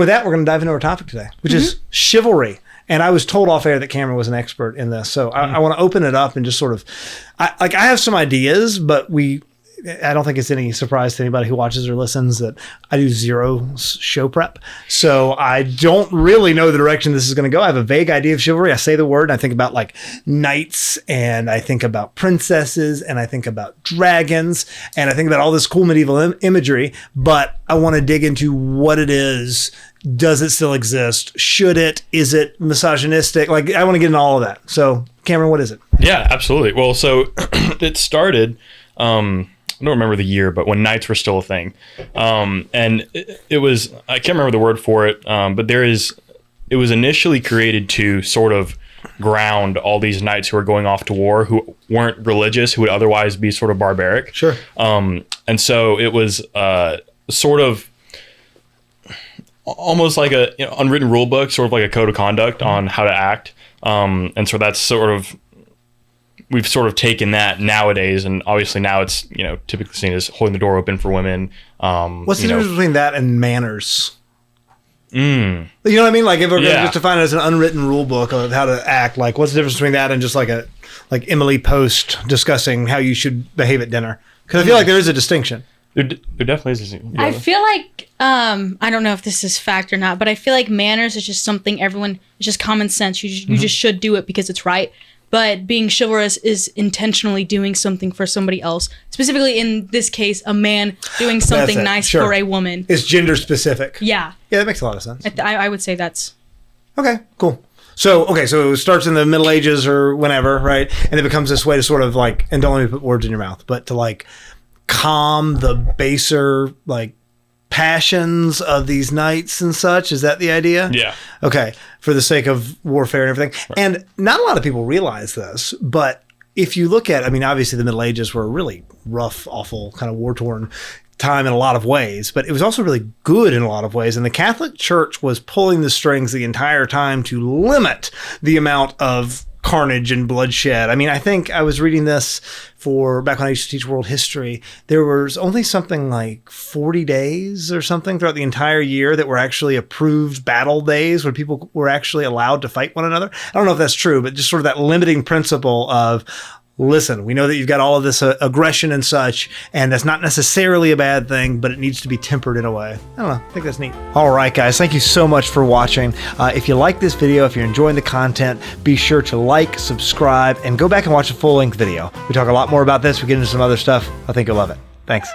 with that, we're going to dive into our topic today, which is chivalry. And I was told off air that Cameron was an expert in this. So I want to open it up and just sort of, I have some ideas, but I don't think it's any surprise to anybody who watches or listens that I do zero show prep. So I don't really know the direction this is going to go. I have a vague idea of chivalry. I say the word and I think about like knights, and I think about princesses, and I think about dragons, and I think about all this cool medieval imagery, but I want to dig into what it is. Does it still exist? Should it? Is it misogynistic? Like, I want to get into all of that. So Cameron, what is it? Yeah, absolutely. Well, so it started, I don't remember the year, but when knights were still a thing. And it was, I can't remember the word for it, but it was initially created to sort of ground all these knights who are going off to war, who weren't religious, who would otherwise be sort of barbaric. Sure. And so it was sort of almost like a unwritten rule book, sort of like a code of conduct on how to act. And so that's sort of, we've sort of taken that nowadays, and obviously now it's, typically seen as holding the door open for women. What's the difference between that and manners? You know what I mean? Like, if we're going to just define it as an unwritten rule book of how to act, like, what's the difference between that and just like Emily Post discussing how you should behave at dinner? Because I feel like there is a distinction. There definitely is. I feel like, I don't know if this is fact or not, but I feel like manners is just something it's just common sense. You just should do it because it's right. But being chivalrous is intentionally doing something for somebody else. Specifically, in this case, a man doing something nice for a woman. It's gender specific. Yeah. Yeah, that makes a lot of sense. I would say that's... Okay, cool. So it starts in the Middle Ages or whenever, right? And it becomes this way to sort of like, and don't let me put words in your mouth, but to like calm the baser like passions of these knights and such. Is that the idea? Yeah. Okay. For the sake of warfare and everything. Right. And not a lot of people realize this, but if you look at, obviously the Middle Ages were a really rough, awful, kind of war-torn time in a lot of ways, but it was also really good in a lot of ways. And the Catholic Church was pulling the strings the entire time to limit the amount of carnage and bloodshed. I think I was reading this back when I used to teach world history. There was only something like 40 days or something throughout the entire year that were actually approved battle days where people were actually allowed to fight one another. I don't know if that's true, but just sort of that limiting principle of, listen, we know that you've got all of this aggression and such, and that's not necessarily a bad thing, but it needs to be tempered in a way. I don't know. I think that's neat. All right, guys. Thank you so much for watching. If you like this video, if you're enjoying the content, be sure to like, subscribe, and go back and watch a full-length video. We talk a lot more about this. We get into some other stuff. I think you'll love it. Thanks.